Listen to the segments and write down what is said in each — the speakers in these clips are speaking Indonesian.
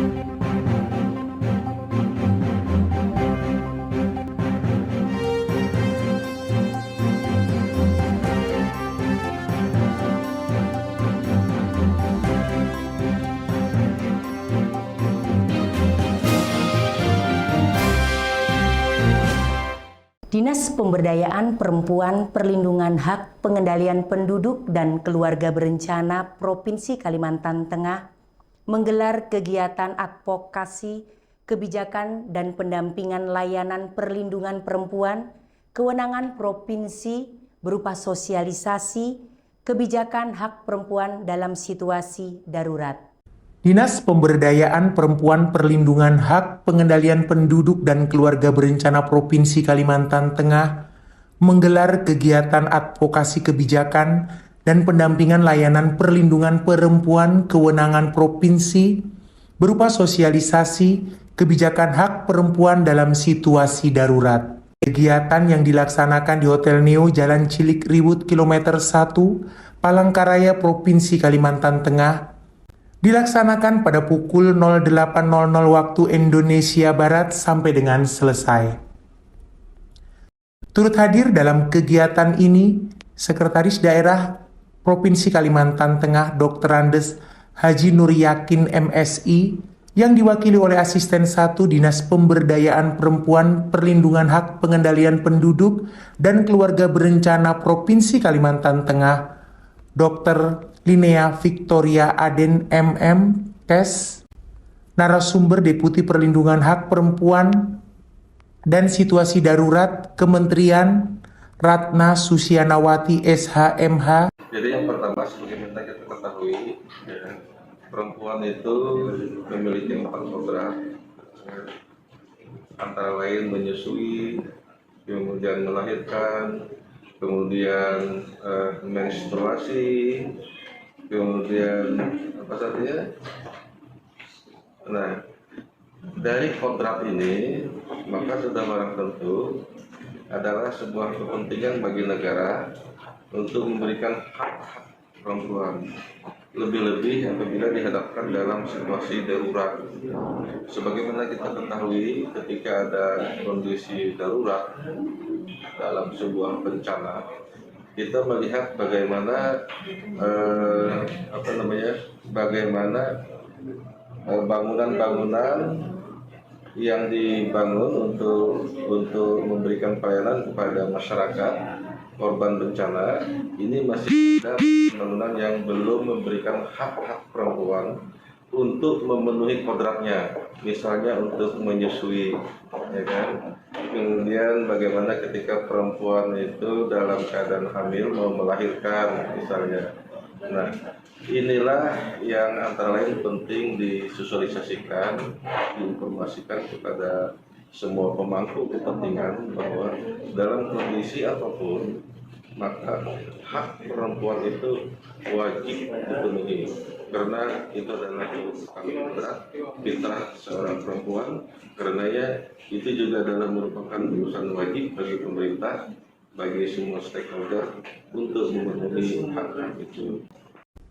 Dinas Pemberdayaan Perempuan, Perlindungan Hak, Pengendalian Penduduk dan Keluarga Berencana Provinsi Kalimantan Tengah menggelar kegiatan advokasi, kebijakan dan pendampingan layanan perlindungan perempuan, kewenangan provinsi berupa sosialisasi, kebijakan hak perempuan dalam situasi darurat. Dinas Pemberdayaan Perempuan, Perlindungan Hak, Pengendalian Penduduk dan Keluarga Berencana Provinsi Kalimantan Tengah menggelar kegiatan advokasi kebijakan dan pendampingan layanan perlindungan perempuan kewenangan provinsi berupa sosialisasi kebijakan hak perempuan dalam situasi darurat. Kegiatan yang dilaksanakan di Hotel Neo Jalan Cilik Riwut Kilometer 1, Palangkaraya, Provinsi Kalimantan Tengah dilaksanakan pada pukul 08.00 waktu Indonesia Barat sampai dengan selesai. Turut hadir dalam kegiatan ini Sekretaris Daerah Provinsi Kalimantan Tengah Dr. Andes Haji Nur Yakin MSI yang diwakili oleh Asisten 1 Dinas Pemberdayaan Perempuan, Perlindungan Hak, Pengendalian Penduduk dan Keluarga Berencana Provinsi Kalimantan Tengah Dr. Linea Victoria Aden MM Kes, narasumber Deputi Perlindungan Hak Perempuan dan Situasi Darurat Kementerian Ratna Susianawati SHMH. Jadi yang pertama sebagaimana kita ketahui, perempuan itu memiliki 4 kodrat, antara lain menyusui, kemudian melahirkan, kemudian menstruasi, kemudian apa saja. Nah, dari kodrat ini maka sudah barang tentu adalah sebuah kepentingan bagi negara untuk memberikan hak-hak perempuan, lebih-lebih apabila dihadapkan dalam situasi darurat. Sebagaimana kita ketahui, ketika ada kondisi darurat dalam sebuah bencana, kita melihat bagaimana bangunan-bangunan yang dibangun untuk memberikan pelayanan kepada masyarakat korban bencana ini masih ada bangunan yang belum memberikan hak-hak perempuan untuk memenuhi kodratnya, misalnya untuk menyusui, ya kan? Kemudian bagaimana ketika perempuan itu dalam keadaan hamil mau melahirkan, misalnya. Nah, inilah yang antara lain penting disosialisasikan, diinformasikan kepada semua pemangku kepentingan bahwa dalam kondisi apapun maka hak perempuan itu wajib dipenuhi, karena itu adalah berat fitrah seorang perempuan. Karenanya itu juga adalah merupakan urusan wajib bagi pemerintah, bagi semua stakeholder untuk memenuhi hak itu.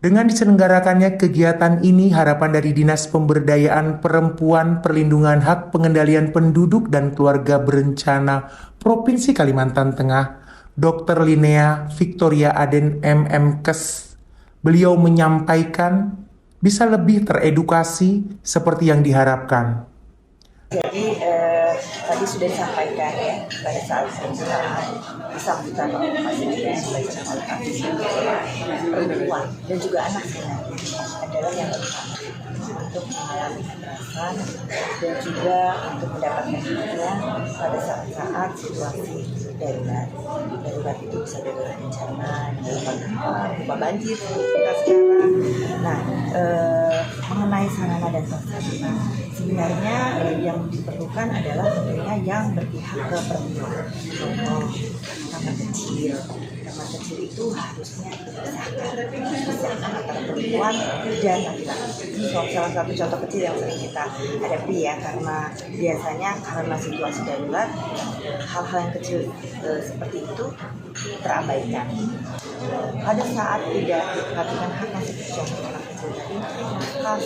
Dengan diselenggarakannya kegiatan ini, harapan dari Dinas Pemberdayaan Perempuan, Perlindungan Hak, Pengendalian Penduduk dan Keluarga Berencana Provinsi Kalimantan Tengah, Dr. Linea Victoria Aden MM Kes, beliau menyampaikan bisa lebih teredukasi seperti yang diharapkan. Jadi tadi sudah disampaikan ya pada saat sambutan disampaikan oleh perempuan dan juga anak adalah yang pertama untuk mengalami kekerasan dan juga untuk mendapatkan hikmah pada saat situasi darurat. Darurat itu bisa darurat bencana, berupa banjir kita sekarang. Nah, mengenai sarana dan prasarana, sebenarnya yang diperlukan adalah tentunya yang berpihak ke perempuan. Contoh, kamar kecil. Kamar kecil itu harusnya dipisahkan antara perempuan dan laki-laki. Ini salah satu contoh kecil yang sering kita hadapi ya, karena biasanya karena situasi darurat hal-hal yang kecil seperti itu terabaikan. Pada saat tidak diperhatikan hak masih contoh anak kecil tadi,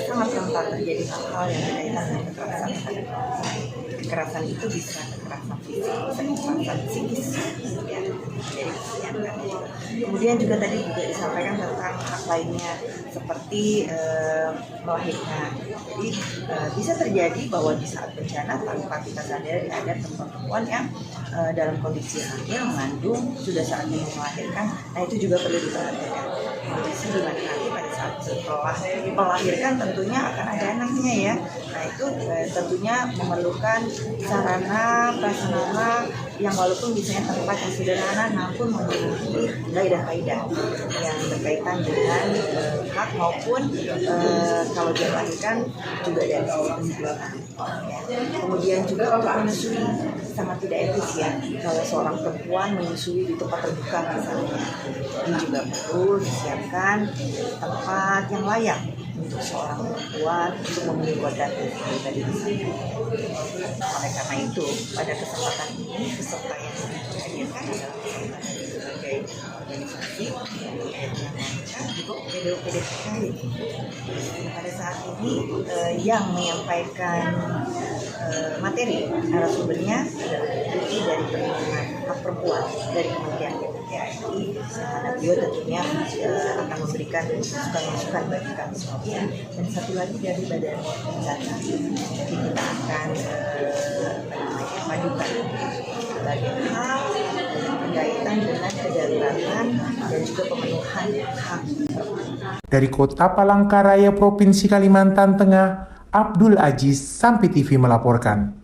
sangat rentan terjadi hal-hal yang berkaitan dengan kekerasan terhadap perempuan. Kekerasan itu bisa kekerasan fisik, bisa kekerasan psikis, ya. Kemudian juga tadi juga disampaikan tentang hak lainnya seperti melahirkan. Jadi bisa terjadi bahwa di saat bencana tanpa kita sadari ada perempuan yang dalam kondisi hamil, mengandung, sudah saatnya melahirkan. Nah itu juga perlu diperhatikan. Kondisi di mana nanti pada saat setelah melahirkan tentunya akan ada anaknya ya. Nah itu tentunya memerlukan sarana prasarana yang walaupun misalnya tempat yang sederhana namun memiliki kaidah-kaidah yang berkaitan dengan hak maupun kalau dia melahirkan juga dari kesehatan. Ya. Kemudian juga untuk menyusui sangat tidak etis ya kalau seorang perempuan menyusui di tempat terbuka misalnya. Ini juga perlu disiapkan tempat yang layak untuk seorang perempuan untuk memenuhi kodrat tadi di sini. Oleh karena itu, pada kesempatan ini peserta yang dihadirkan adalah peserta dari berbagai organisasi yang juga PD terkait. Pada saat ini yang menyampaikan materi narasumbernya adalah Deputi dari Perlindungan Hak Perempuan dari Kementerian PPKI. Karena beliau tentunya akan memberikan masukan-masukan bagi kami semua. Dan satu lagi dari Badan Bencana, jadi kita akan majukan berbagai hal yang berkaitan dengan kedaruratan dan juga pemenuhan hak. Dari Kota Palangkaraya, Provinsi Kalimantan Tengah, Abdul Aziz, Sampai TV melaporkan.